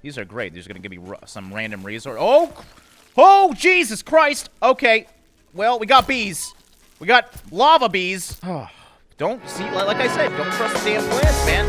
These are great. These are going to give me some random resource. Oh! Oh, Jesus Christ! Okay. Well, we got bees. We got lava bees. Don't, see, like I said, don't trust the damn plants, man.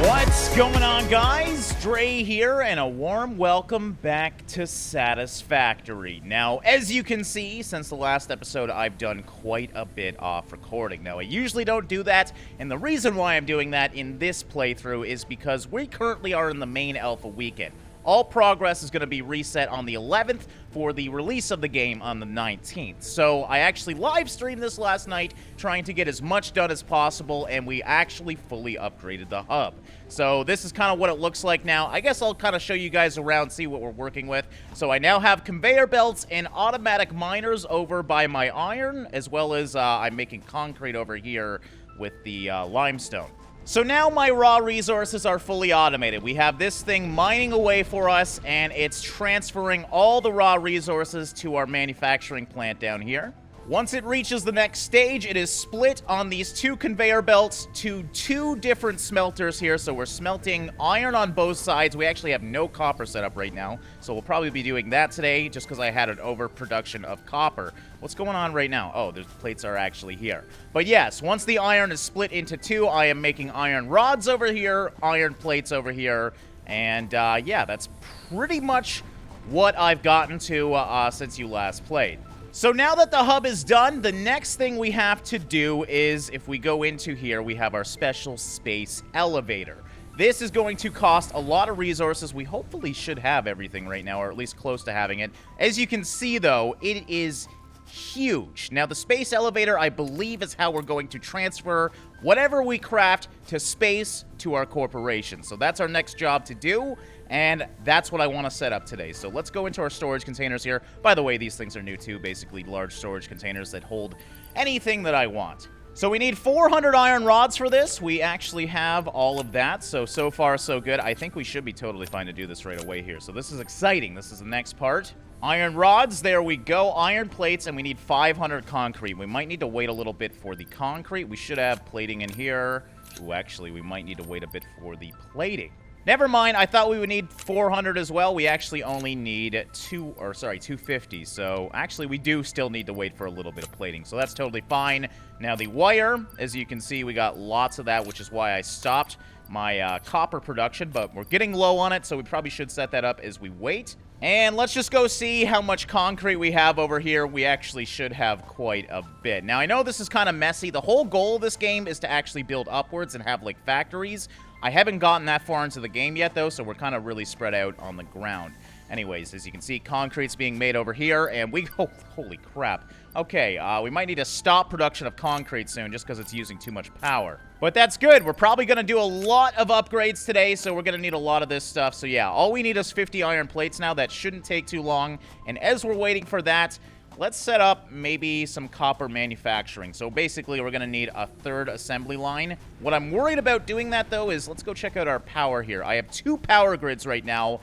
What's going on, guys? Drae here, and a warm welcome back to Satisfactory. Now, as you can see, since the last episode, I've done quite a bit off recording. Now, I usually don't do that, and the reason why I'm doing that in this playthrough is because we currently are in the main alpha weekend. All progress is going to be reset on the 11th for the release of the game on the 19th. So I actually live streamed this last night, trying to get as much done as possible, and we actually fully upgraded the hub. So this is kind of what it looks like now. I guess I'll kind of show you guys around, see what we're working with. So I now have conveyor belts and automatic miners over by my iron, as well as I'm making concrete over here with the limestone. So now my raw resources are fully automated. We have this thing mining away for us, and it's transferring all the raw resources to our manufacturing plant down here. Once it reaches the next stage, it is split on these two conveyor belts to two different smelters here. So we're smelting iron on both sides. We actually have no copper set up right now, so we'll probably be doing that today just because I had an overproduction of copper. What's going on right now? Oh, the plates are actually here. But yes, once the iron is split into two, I am making iron rods over here, iron plates over here, and yeah, that's pretty much what I've gotten to since you last played. So now that the hub is done, the next thing we have to do is, if we go into here, we have our special space elevator. This is going to cost a lot of resources. We hopefully should have everything right now, or at least close to having it. As you can see, though, it is huge. Now, the space elevator, I believe, is how we're going to transfer whatever we craft to space to our corporation. So that's our next job to do, and that's what I want to set up today. So let's go into our storage containers here. By the way, these things are new too, basically large storage containers that hold anything that I want. So we need 400 iron rods for this. We actually have all of that, so far so good. I think we should be totally fine to do this right away here. So this is exciting. This is the next part. Iron rods, there we go. Iron plates, and we need 500 concrete. We might need to wait a little bit for the concrete. We should have plating in here. Ooh, actually, we might need to wait a bit for the plating. Never mind, I thought we would need 400 as well. We actually only need 250. So actually, we do still need to wait for a little bit of plating. So that's totally fine. Now the wire, as you can see, we got lots of that, which is why I stopped my copper production. But we're getting low on it, so we probably should set that up as we wait. And let's just go see how much concrete we have over here. We actually should have quite a bit. Now, I know this is kind of messy. The whole goal of this game is to actually build upwards and have, like, factories. I haven't gotten that far into the game yet, though, so we're kind of really spread out on the ground. Anyways, as you can see, concrete's being made over here, and we go... Holy crap. Okay, we might need to stop production of concrete soon, just because it's using too much power. But that's good. We're probably going to do a lot of upgrades today, so we're going to need a lot of this stuff. So yeah, all we need is 50 iron plates now. That shouldn't take too long. And as we're waiting for that, let's set up maybe some copper manufacturing. So basically, we're going to need a third assembly line. What I'm worried about doing that, though, is let's go check out our power here. I have two power grids right now.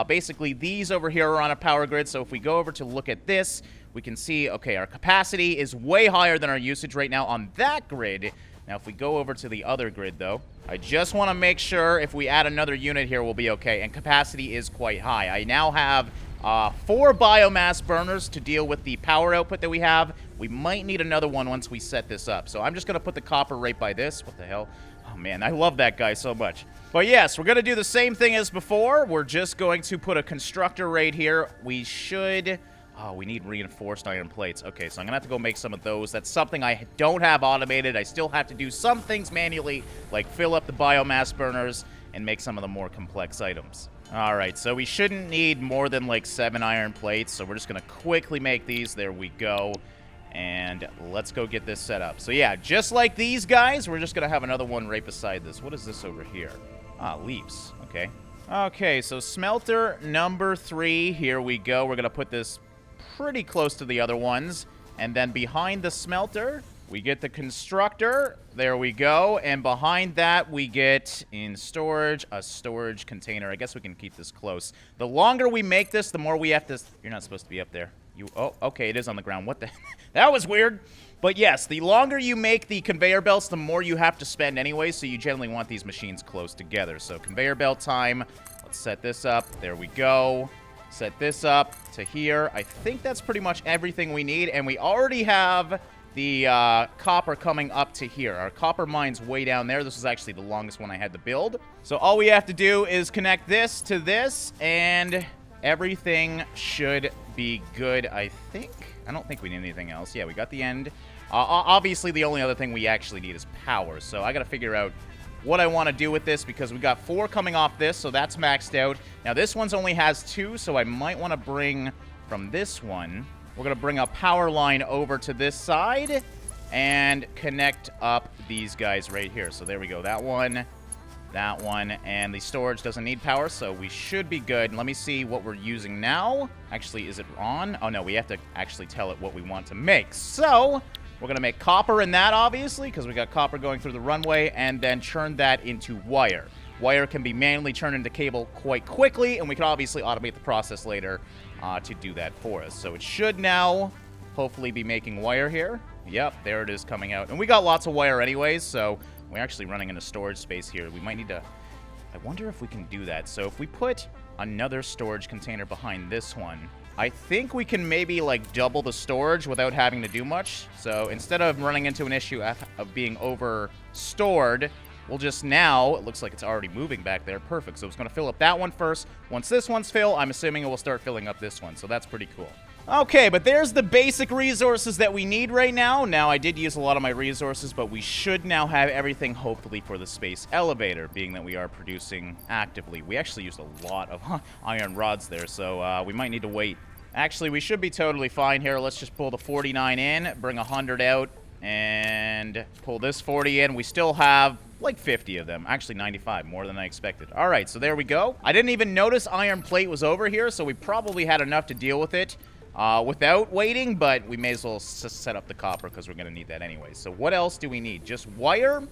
Basically, these over here are on a power grid. So if we go over to look at this, we can see, okay, our capacity is way higher than our usage right now on that grid. Now, if we go over to the other grid, though, I just want to make sure if we add another unit here, we'll be okay. And capacity is quite high. I now have 4 biomass burners to deal with the power output that we have. We might need another one once we set this up. So I'm just going to put the copper right by this. What the hell? Oh, man, I love that guy so much. But yes, we're going to do the same thing as before. We're just going to put a constructor right here. We should... Oh, we need reinforced iron plates. Okay, so I'm going to have to go make some of those. That's something I don't have automated. I still have to do some things manually, like fill up the biomass burners and make some of the more complex items. All right, so we shouldn't need more than like 7 iron plates, so we're just going to quickly make these. There we go. And let's go get this set up. So yeah, just like these guys, we're just going to have another one right beside this. What is this over here? Ah, leaves. Okay. Okay, so smelter number 3. Here we go. We're going to put this pretty close to the other ones. And then behind the smelter, we get the constructor. There we go. And behind that, we get in storage, a storage container. I guess we can keep this close. The longer we make this, the more we have to... You're not supposed to be up there. Oh, okay, it is on the ground. What the... That was weird. But yes, the longer you make the conveyor belts, the more you have to spend anyway, so you generally want these machines close together. So conveyor belt time. Let's set this up. There we go. Set this up to here. I think that's pretty much everything we need, and we already have the copper coming up to here. Our copper mine's way down there. This is actually the longest one I had to build. So all we have to do is connect this to this, and everything should be good, I think. I don't think we need anything else. Yeah, we got the end. Obviously, the only other thing we actually need is power. So I got to figure out what I want to do with this, because we got 4 coming off this, so that's maxed out. Now, this one's only has 2, so I might want to bring from this one. We're going to bring a power line over to this side and connect up these guys right here. So there we go. That one, and the storage doesn't need power, so we should be good. Let me see what we're using now. Actually, is it on? Oh, no, we have to actually tell it what we want to make. So we're going to make copper in that, obviously, because we got copper going through the runway, and then churn that into wire. Wire can be manually turned into cable quite quickly, and we can obviously automate the process later to do that for us. So it should now hopefully be making wire here. Yep, there it is coming out. And we got lots of wire anyways, so we're actually running into storage space here. We might need to... I wonder if we can do that. So if we put another storage container behind this one, I think we can maybe, like, double the storage without having to do much. So instead of running into an issue of being over-stored, we'll just now... It looks like it's already moving back there. Perfect. So it's going to fill up that one first. Once this one's full, I'm assuming it will start filling up this one. So that's pretty cool. Okay, but there's the basic resources that we need right now. Now, I did use a lot of my resources, but we should now have everything, hopefully, for the space elevator, being that we are producing actively. We actually used a lot of iron rods there, so we might need to wait. Actually, we should be totally fine here. Let's just pull the 49 in, bring 100 out, and pull this 40 in. We still have like 50 of them. Actually, 95, more than I expected. All right, so there we go. I didn't even notice iron plate was over here, so we probably had enough to deal with it without waiting, but we may as well set up the copper because we're going to need that anyway. So what else do we need? Just wire,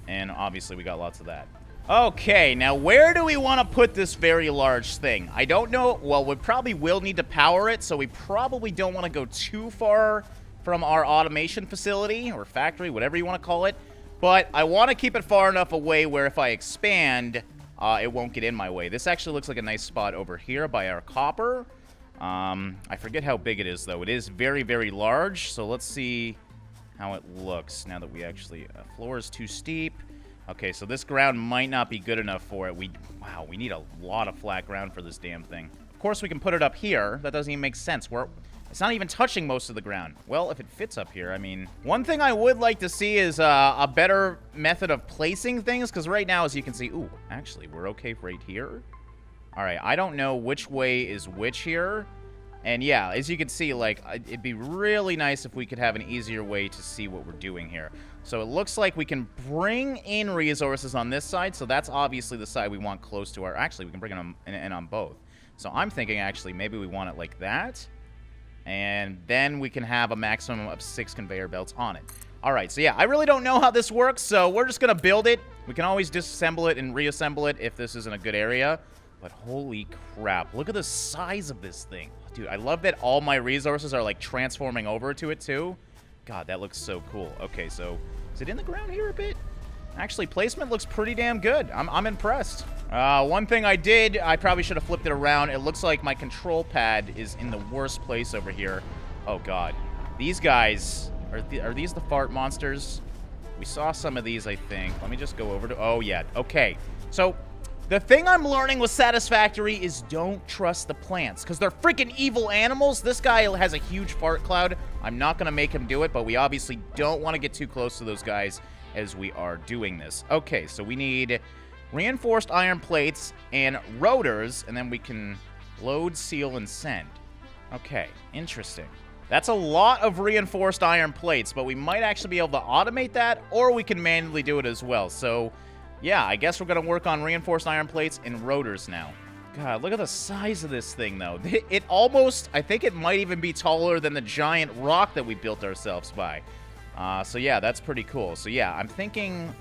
and obviously we got lots of that. Okay, now where do we want to put this very large thing? I don't know. Well, we probably will need to power it, so we probably don't want to go too far from our automation facility or factory, whatever you want to call it. But I want to keep it far enough away where if I expand, it won't get in my way. This actually looks like a nice spot over here by our copper. I forget how big it is, though. It is very, very large, so let's see how it looks now that we actually... floor is too steep. Okay, so this ground might not be good enough for it. Wow, we need a lot of flat ground for this damn thing. Of course, we can put it up here. That doesn't even make sense. It's not even touching most of the ground. Well, if it fits up here, I mean... One thing I would like to see is a better method of placing things, because right now, as you can see... Ooh, actually, we're okay right here. All right, I don't know which way is which here. And yeah, as you can see, like, it'd be really nice if we could have an easier way to see what we're doing here. So it looks like we can bring in resources on this side. So that's obviously the side we want close to our... Actually, we can bring them in on both. So I'm thinking, actually, maybe we want it like that. And then we can have a maximum of 6 conveyor belts on it. All right, so yeah, I really don't know how this works, so we're just going to build it. We can always disassemble it and reassemble it if this isn't a good area. But holy crap, look at the size of this thing. Dude, I love that all my resources are, like, transforming over to it, too. God, that looks so cool. Okay, so is it in the ground here a bit? Actually, placement looks pretty damn good. I'm impressed. One thing I probably should have flipped it around. It looks like my control pad is in the worst place over here. Oh, God. These guys, are these the fart monsters? We saw some of these, I think. Let me just go over to... Oh, yeah. Okay. So... The thing I'm learning with Satisfactory is don't trust the plants, because they're freaking evil animals. This guy has a huge fart cloud. I'm not going to make him do it, but we obviously don't want to get too close to those guys as we are doing this. Okay, so we need reinforced iron plates and rotors, and then we can load, seal, and send. Okay, interesting. That's a lot of reinforced iron plates, but we might actually be able to automate that, or we can manually do it as well. So... yeah, I guess we're going to work on reinforced iron plates and rotors now. God, look at the size of this thing, though. It almost, I think it might even be taller than the giant rock that we built ourselves by. So yeah, that's pretty cool. So yeah, I'm thinking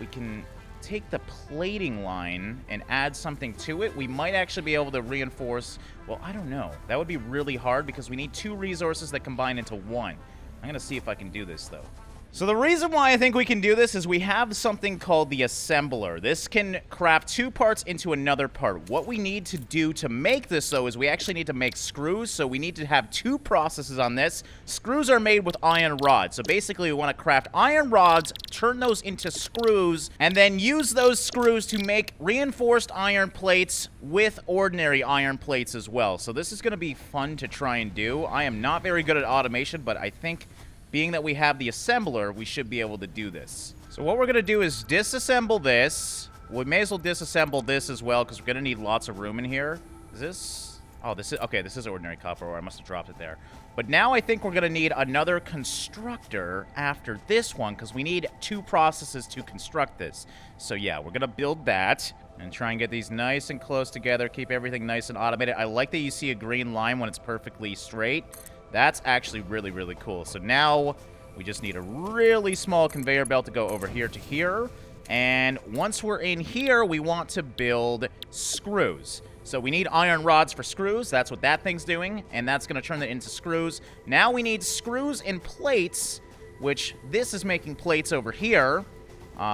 we can take the plating line and add something to it. We might actually be able to reinforce... Well, I don't know. That would be really hard because we need 2 resources that combine into 1. I'm going to see if I can do this, though. So the reason why I think we can do this is we have something called the assembler. This can craft 2 parts into another part. What we need to do to make this, though, is we actually need to make screws. So we need to have 2 processes on this. Screws are made with iron rods. So basically, we want to craft iron rods, turn those into screws, and then use those screws to make reinforced iron plates with ordinary iron plates as well. So this is going to be fun to try and do. I am not very good at automation, but I think being that we have the assembler, we should be able to do this. So what we're going to do is disassemble this. We may as well disassemble this as well, because we're going to need lots of room in here. Is this? Oh, this is... Okay, this is ordinary copper ore. I must have dropped it there. But now I think we're going to need another constructor after this one, because we need 2 processes to construct this. So yeah, we're going to build that and try and get these nice and close together, keep everything nice and automated. I like that you see a green line when it's perfectly straight. That's actually really, really cool. So now we just need a really small conveyor belt to go over here to here. And once we're in here, we want to build screws. So we need iron rods for screws. That's what that thing's doing. And that's going to turn it into screws. Now we need screws and plates, which this is making plates over here.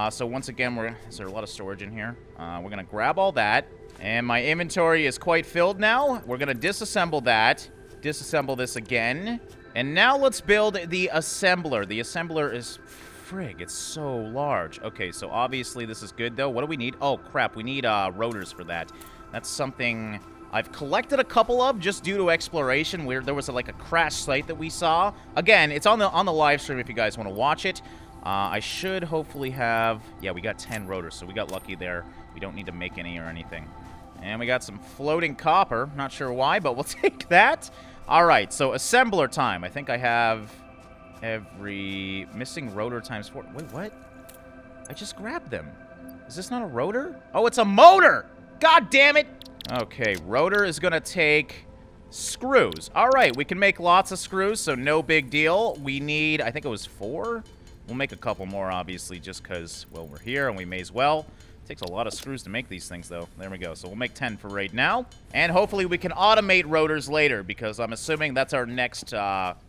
So once again, is there a lot of storage in here? We're going to grab all that. And my inventory is quite filled now. We're going to disassemble that. Disassemble this again. And now let's build the assembler. The assembler is... Frig, it's so large. Okay, so obviously this is good, though. What do we need? Oh, crap. We need rotors for that. That's something I've collected a couple of just due to exploration, where there was like a crash site that we saw. Again, it's on the live stream if you guys want to watch it. I should hopefully have... Yeah, we got 10 rotors, so we got lucky there. We don't need to make any or anything. And we got some floating copper. Not sure why, but we'll take that. All right, so assembler time. I think I have every missing rotor times 4. Wait, what? I just grabbed them. Is this not a rotor? Oh, it's a motor! God damn it! Okay, rotor is going to take screws. All right, we can make lots of screws, so no big deal. We need, I think it was 4. We'll make a couple more, obviously, just because, well, we're here and we may as well. Takes a lot of screws to make these things, though. There we go. So we'll make 10 for right now. And hopefully we can automate rotors later, because I'm assuming that's our next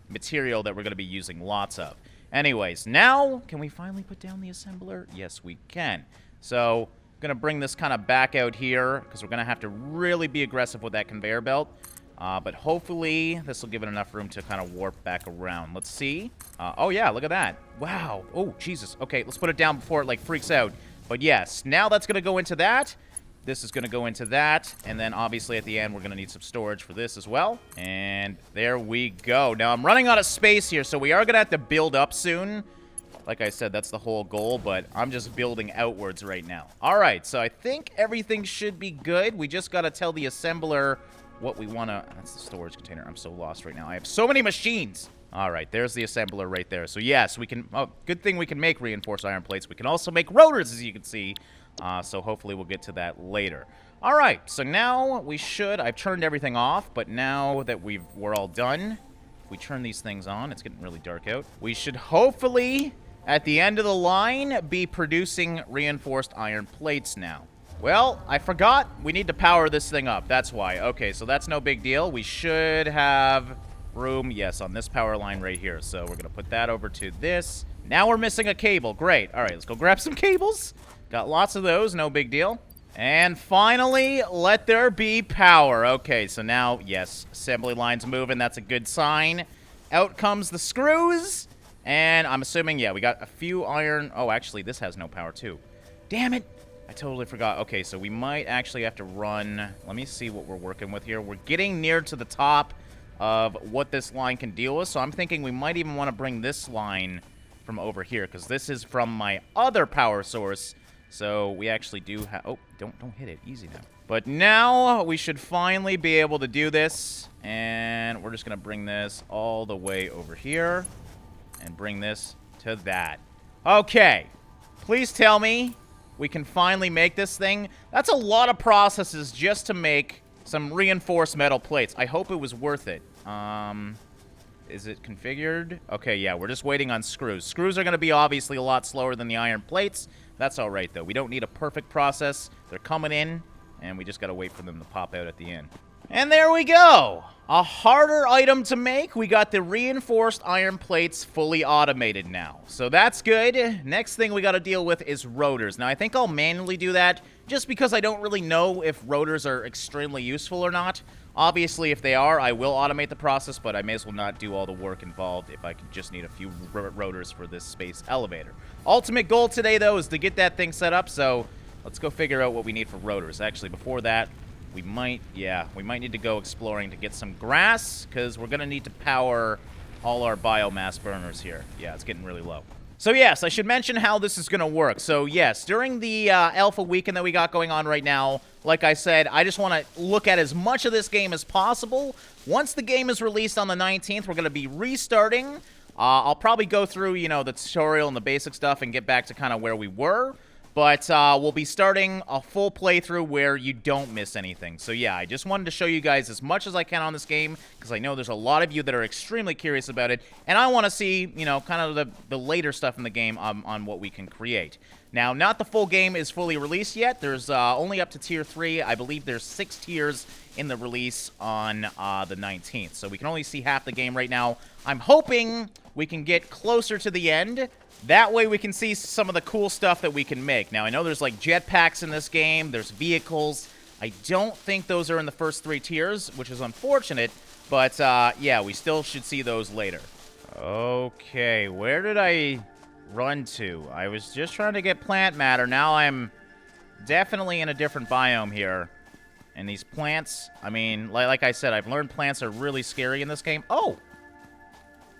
material that we're going to be using lots of. Anyways, now, can we finally put down the assembler? Yes, we can. So, I'm going to bring this kind of back out here, because we're going to have to really be aggressive with that conveyor belt. But hopefully, this will give it enough room to kind of warp back around. Let's see. Oh, yeah, look at that. Wow. Oh, Jesus. Okay, let's put it down before it, like, freaks out. But yes, now that's going to go into that. This is going to go into that. And then obviously at the end, we're going to need some storage for this as well. And there we go. Now I'm running out of space here, so we are going to have to build up soon. Like I said, that's the whole goal, but I'm just building outwards right now. All right, so I think everything should be good. We just got to tell the assembler what we want to... That's the storage container. I'm so lost right now. I have so many machines. All right, there's the assembler right there. So yes, we can... Oh, good thing we can make reinforced iron plates. We can also make rotors, as you can see. So hopefully we'll get to that later. All right, so now we should... I've turned everything off, but now that we're all done, if we turn these things on, it's getting really dark out. We should hopefully, at the end of the line, be producing reinforced iron plates now. Well, I forgot. We need to power this thing up. That's why. Okay, so that's no big deal. We should have... room, yes, on this power line right here. So we're going to put that over to this. Now we're missing a cable. Great. All right, let's go grab some cables. Got lots of those. No big deal. And finally, let there be power. Okay, so now, yes, assembly line's moving. That's a good sign. Out comes the screws. And I'm assuming, yeah, we got a few iron. Oh, actually, this has no power, too. Damn it. I totally forgot. Okay, so we might actually have to run. Let me see what we're working with here. We're getting near to the top of what this line can deal with. So I'm thinking we might even want to bring this line from over here, because this is from my other power source. So we actually do have... Oh, don't hit it. Easy now. But now we should finally be able to do this. And we're just going to bring this all the way over here. And bring this to that. Okay. Please tell me we can finally make this thing. That's a lot of processes just to make some reinforced metal plates. I hope it was worth it. Is it configured? Okay, yeah, we're just waiting on screws. Screws are going to be obviously a lot slower than the iron plates. That's all right, though. We don't need a perfect process. They're coming in, and we just got to wait for them to pop out at the end. And there we go. A harder item to make. We got the reinforced iron plates fully automated now. So that's good. Next thing we got to deal with is rotors. Now, I think I'll manually do that just because I don't really know if rotors are extremely useful or not. Obviously, if they are, I will automate the process, but I may as well not do all the work involved if I could just need a few rotors for this space elevator. Ultimate goal today, though, is to get that thing set up, so let's go figure out what we need for rotors. Actually, before that, we might need to go exploring to get some grass, because we're going to need to power all our biomass burners here. Yeah, it's getting really low. So yes, I should mention how this is going to work. So yes, during the alpha weekend that we got going on right now, like I said, I just want to look at as much of this game as possible. Once the game is released on the 19th, we're going to be restarting. I'll probably go through, you know, the tutorial and the basic stuff and get back to kind of where we were. But we'll be starting a full playthrough where you don't miss anything. So yeah, I just wanted to show you guys as much as I can on this game, because I know there's a lot of you that are extremely curious about it, and I want to see, you know, kind of the later stuff in the game on what we can create. Now, not the full game is fully released yet. There's only up to Tier 3. I believe there's 6 tiers in the release on the 19th. So we can only see half the game right now. I'm hoping we can get closer to the end. That way we can see some of the cool stuff that we can make. Now, I know there's like jetpacks in this game. There's vehicles. I don't think those are in the first 3 tiers, which is unfortunate. But, yeah, we still should see those later. Okay, where did I run to? I was just trying to get plant matter. Now I'm definitely in a different biome here. And these plants, I mean, like I said, I've learned plants are really scary in this game. Oh!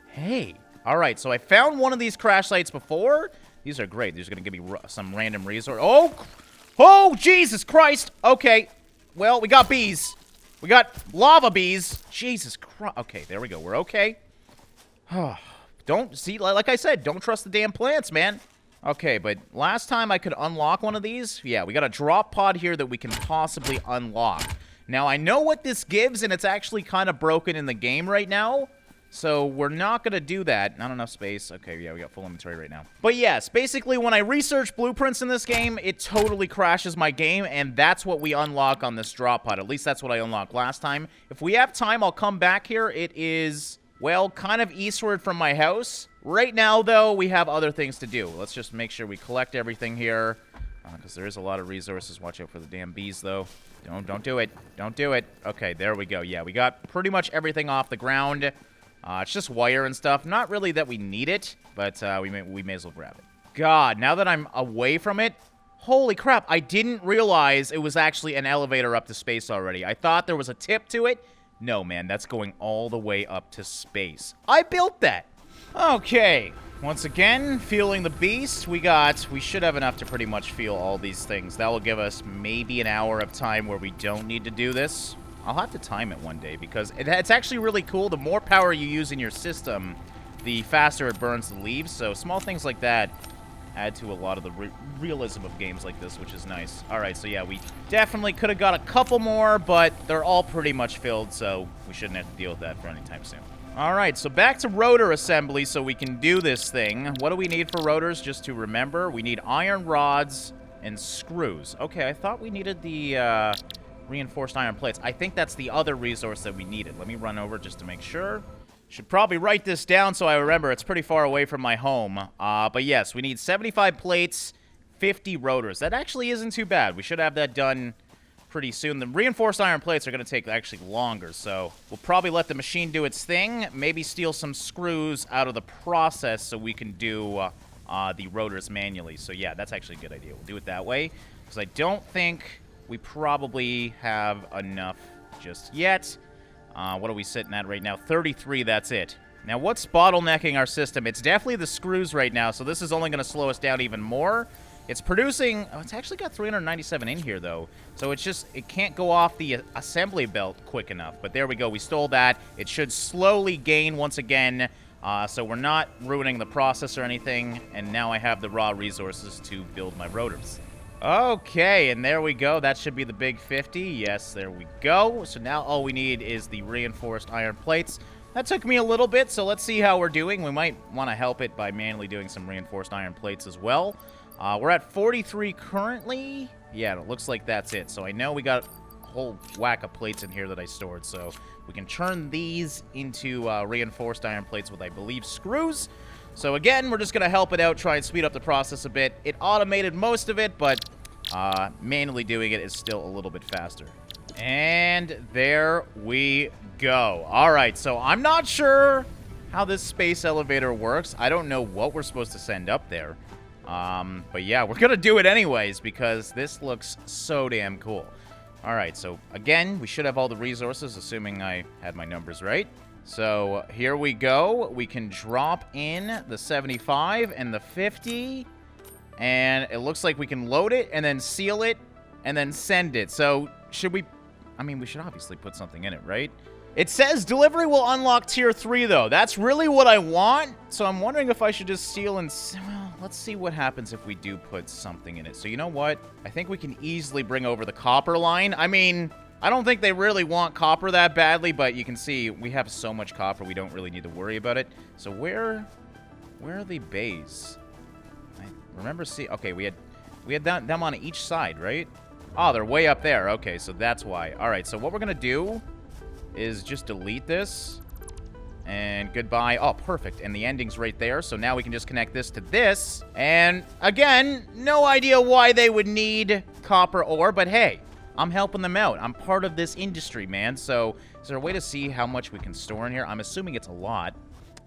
Hey! Alright, so I found one of these crash sites before. These are great. These are going to give me some random resource. Oh! Oh, Jesus Christ! Okay. Well, we got bees. We got lava bees. Jesus Christ. Okay, there we go. We're okay. Don't, see, like I said, don't trust the damn plants, man. Okay, but last time I could unlock one of these. Yeah, we got a drop pod here that we can possibly unlock. Now, I know what this gives, and it's actually kind of broken in the game right now. So we're not going to do that. Not enough space. Okay, yeah, we got full inventory right now. But yes, basically when I research blueprints in this game, it totally crashes my game, and that's what we unlock on this drop pod. At least that's what I unlocked last time. If we have time, I'll come back here. It is, well, kind of eastward from my house. Right now, though, we have other things to do. Let's just make sure we collect everything here, because there is a lot of resources. Watch out for the damn bees, though. Don't do it. Don't do it. Okay, there we go. Yeah, we got pretty much everything off the ground. It's just wire and stuff. Not really that we need it, but we may as well grab it. God, now that I'm away from it, holy crap, I didn't realize it was actually an elevator up to space already. I thought there was a tip to it. No, man, that's going all the way up to space. I built that. Okay, once again, fueling the beast. We should have enough to pretty much fuel all these things. That will give us maybe an hour of time where we don't need to do this. I'll have to time it one day, because it's actually really cool. The more power you use in your system, the faster it burns the leaves. So small things like that add to a lot of the realism of games like this, which is nice. All right, so yeah, we definitely could have got a couple more, but they're all pretty much filled, so we shouldn't have to deal with that for any time soon. All right, so back to rotor assembly so we can do this thing. What do we need for rotors, just to remember? We need iron rods and screws. Okay, I thought we needed the reinforced iron plates. I think that's the other resource that we needed. Let me run over just to make sure. Should probably write this down so I remember. It's pretty far away from my home. But yes, we need 75 plates, 50 rotors. That actually isn't too bad. We should have that done pretty soon. The reinforced iron plates are going to take actually longer, so we'll probably let the machine do its thing. Maybe steal some screws out of the process so we can do the rotors manually. So yeah, that's actually a good idea. We'll do it that way, because I don't think we probably have enough just yet. What are we sitting at right now? 33, that's it. Now, what's bottlenecking our system? It's definitely the screws right now, so this is only going to slow us down even more. It's producing... Oh, it's actually got 397 in here, though. So it's just... It can't go off the assembly belt quick enough. But there we go. We stole that. It should slowly gain once again. So we're not ruining the process or anything. And now I have the raw resources to build my rotors. Okay, and there we go. That should be the big 50. Yes, there we go. So now all we need is the reinforced iron plates. That took me a little bit, so let's see how we're doing. We might want to help it by manually doing some reinforced iron plates as well. We're at 43 currently. Yeah, it looks like that's it. So I know we got a whole whack of plates in here that I stored. So we can turn these into reinforced iron plates with, I believe, screws. So again, we're just going to help it out, try and speed up the process a bit. It automated most of it, but manually doing it is still a little bit faster. And there we go. All right, so I'm not sure how this space elevator works. I don't know what we're supposed to send up there. But yeah, we're going to do it anyways because this looks so damn cool. All right, so again, we should have all the resources, assuming I had my numbers right. So here we go. We can drop in the 75 and the 50. And it looks like we can load it and then seal it and then send it. So should we... I mean, we should obviously put something in it, right? It says delivery will unlock tier 3, though. That's really what I want. So I'm wondering if I should just seal and... Well, let's see what happens if we do put something in it. So you know what? I think we can easily bring over the copper line. I mean, I don't think they really want copper that badly, but you can see we have so much copper, we don't really need to worry about it. So where are the bays? I remember okay, we had them on each side, right? Oh, they're way up there. Okay, so that's why. All right, so what we're going to do is just delete this. And goodbye. Oh, perfect. And the ending's right there. So now we can just connect this to this. And again, no idea why they would need copper ore, but hey, I'm helping them out. I'm part of this industry, man. So is there a way to see how much we can store in here? I'm assuming it's a lot.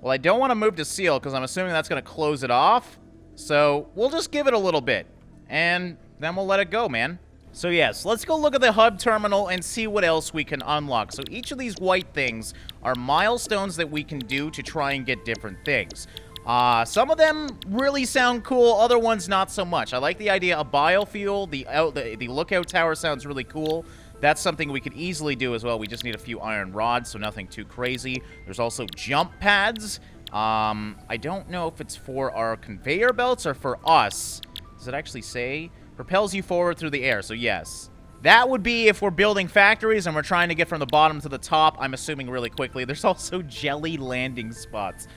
Well, I don't want to move to seal because I'm assuming that's going to close it off. So we'll just give it a little bit. And then we'll let it go, man. So yes, let's go look at the hub terminal and see what else we can unlock. So each of these white things are milestones that we can do to try and get different things. Some of them really sound cool, other ones not so much. I like the idea of biofuel. The lookout tower sounds really cool. That's something we could easily do as well. We just need a few iron rods, so nothing too crazy. There's also jump pads. I don't know if it's for our conveyor belts or for us. Does it actually say... propels you forward through the air, so yes. That would be if we're building factories and we're trying to get from the bottom to the top, I'm assuming really quickly. There's also jelly landing spots,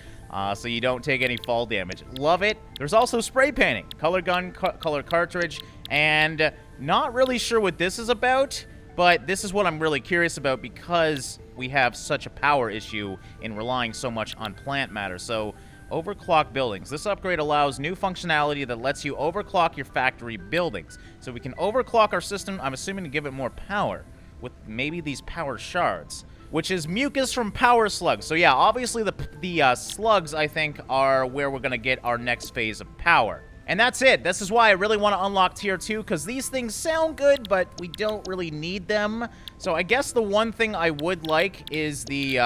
so you don't take any fall damage. Love it. There's also spray painting, color gun, color cartridge, and not really sure what this is about, but this is what I'm really curious about because we have such a power issue in relying so much on plant matter. So overclock buildings. This upgrade allows new functionality that lets you overclock your factory buildings. So we can overclock our system, I'm assuming to give it more power, with maybe these power shards, which is mucus from power slugs. So yeah, obviously the slugs, I think, are where we're going to get our next phase of power. And that's it. This is why I really want to unlock tier 2, because these things sound good, but we don't really need them. So I guess the one thing I would like is the,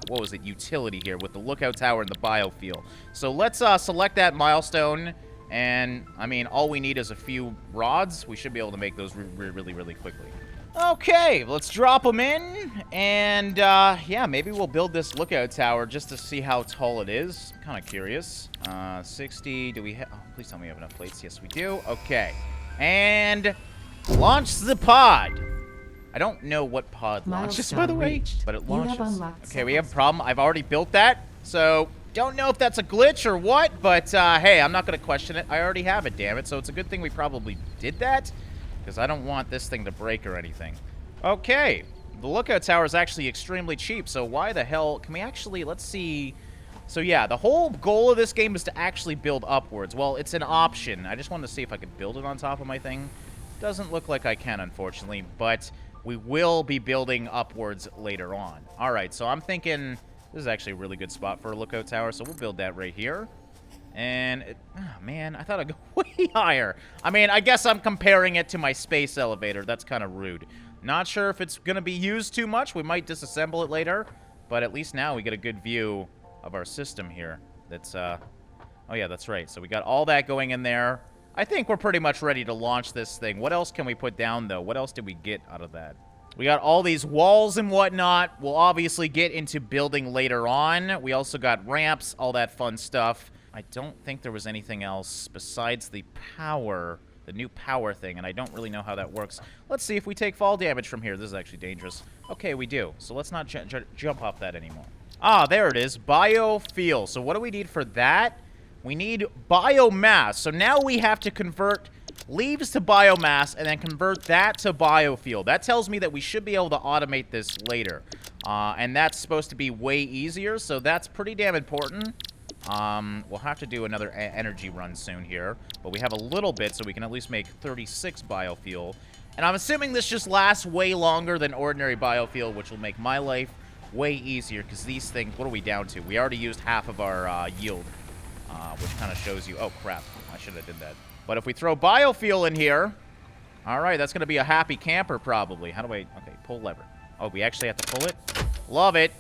what was it, utility here with the lookout tower and the biofuel. So let's select that milestone, and, I mean, all we need is a few rods. We should be able to make those really, really quickly. Okay, let's drop them in, and, yeah, maybe we'll build this lookout tower just to see how tall it is. I'm kind of curious. 60, do we have... Oh, please tell me we have enough plates. Yes, we do. Okay. And launch the pod. I don't know what pod launches, by the way, but it launches. Okay, we have a problem. I've already built that, so don't know if that's a glitch or what, but, hey, I'm not going to question it. I already have it, damn it, so it's a good thing we probably did that. Because I don't want this thing to break or anything. Okay. The lookout tower is actually extremely cheap, so why the hell... Can we actually... Let's see... So yeah, the whole goal of this game is to actually build upwards. Well, it's an option. I just wanted to see if I could build it on top of my thing. Doesn't look like I can, unfortunately, but we will be building upwards later on. Alright, so I'm thinking... This is actually a really good spot for a lookout tower, so we'll build that right here. And, oh man, I thought I'd go way higher. I mean, I guess I'm comparing it to my space elevator. That's kind of rude. Not sure if it's going to be used too much. We might disassemble it later. But at least now we get a good view of our system here. That's, oh yeah, that's right. So we got all that going in there. I think we're pretty much ready to launch this thing. What else can we put down, though? What else did we get out of that? We got all these walls and whatnot. We'll obviously get into building later on. We also got ramps, all that fun stuff. I don't think there was anything else besides the power, the new power thing, and I don't really know how that works. Let's see if we take fall damage from here. This is actually dangerous. Okay, we do. So let's not jump off that anymore. Ah, there it is. Biofuel. So what do we need for that? We need biomass. So now we have to convert leaves to biomass, and then convert that to biofuel. That tells me that we should be able to automate this later. And that's supposed to be way easier, so that's pretty damn important. We'll have to do another energy run soon here, but we have a little bit, so we can at least make 36 biofuel. And I'm assuming this just lasts way longer than ordinary biofuel, which will make my life way easier, because these things, what are we down to? We already used half of our yield, which kind of shows you, oh crap, I should have did that. But if we throw biofuel in here, all right, that's going to be a happy camper probably. How do I, okay, pull lever. Oh, we actually have to pull it? Love it.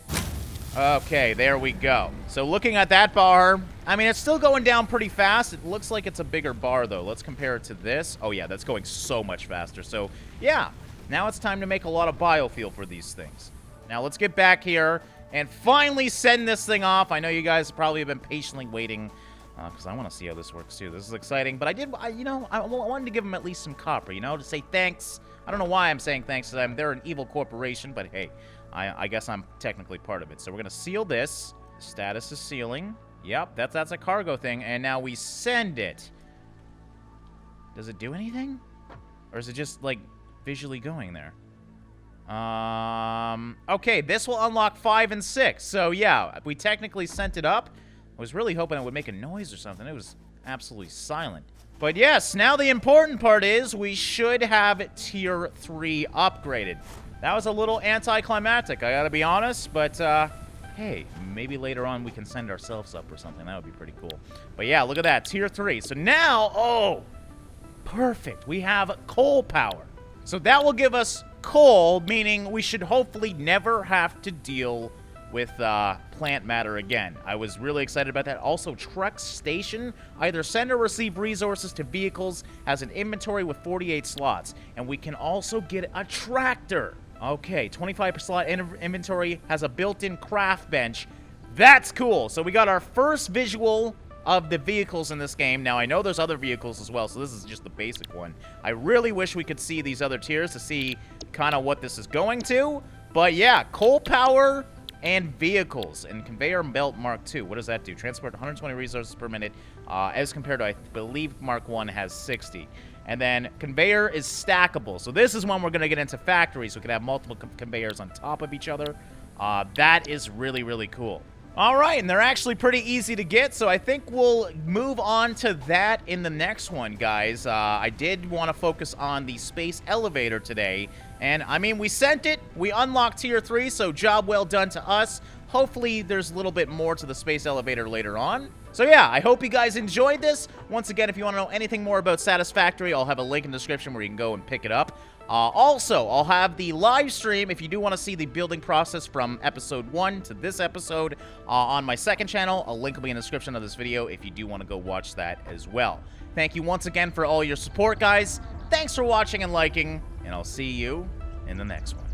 Okay, there we go. So looking at that bar, I mean, it's still going down pretty fast. It looks like it's a bigger bar, though. Let's compare it to this. Oh, yeah, that's going so much faster. So, yeah, now it's time to make a lot of biofuel for these things. Now, let's get back here and finally send this thing off. I know you guys probably have been patiently waiting because I want to see how this works, too. This is exciting. But I wanted to give them at least some copper, to say thanks. I don't know why I'm saying thanks to them. They're an evil corporation, but hey, I guess I'm technically part of it. So we're going to seal this. Status is sealing. Yep, that's a cargo thing. And now we send it. Does it do anything? Or is it just, like, visually going there? Okay, this will unlock 5 and 6. So, yeah, we technically sent it up. I was really hoping it would make a noise or something. It was absolutely silent. But yes, now the important part is we should have Tier 3 upgraded. That was a little anticlimactic, I gotta be honest, but, hey, maybe later on we can send ourselves up or something. That would be pretty cool. But yeah, look at that, Tier 3. So now, oh, perfect. We have coal power. So that will give us coal, meaning we should hopefully never have to deal with plant matter again. I was really excited about that. Also, truck station, either send or receive resources to vehicles, has an inventory with 48 slots. And we can also get a tractor. Okay, 25 per slot inventory, has a built-in craft bench. That's cool. So we got our first visual of the vehicles in this game. Now, I know there's other vehicles as well, so this is just the basic one. I really wish we could see these other tiers to see kind of what this is going to. But yeah, coal power and vehicles. And conveyor belt Mark II. What does that do? Transport 120 resources per minute, as compared to, I believe, Mark I has 60. And then conveyor is stackable. So this is when we're going to get into factories. So we can have multiple conveyors on top of each other. That is really, really cool. All right, and they're actually pretty easy to get, so I think we'll move on to that in the next one, guys. I did want to focus on the space elevator today, and, I mean, we sent it. We unlocked Tier 3, so job well done to us. Hopefully, there's a little bit more to the space elevator later on. So, yeah, I hope you guys enjoyed this. Once again, if you want to know anything more about Satisfactory, I'll have a link in the description where you can go and pick it up. Also, I'll have the live stream if you do want to see the building process from episode 1 to this episode on my second channel. A link will be in the description of this video if you do want to go watch that as well. Thank you once again for all your support, guys. Thanks for watching and liking, and I'll see you in the next one.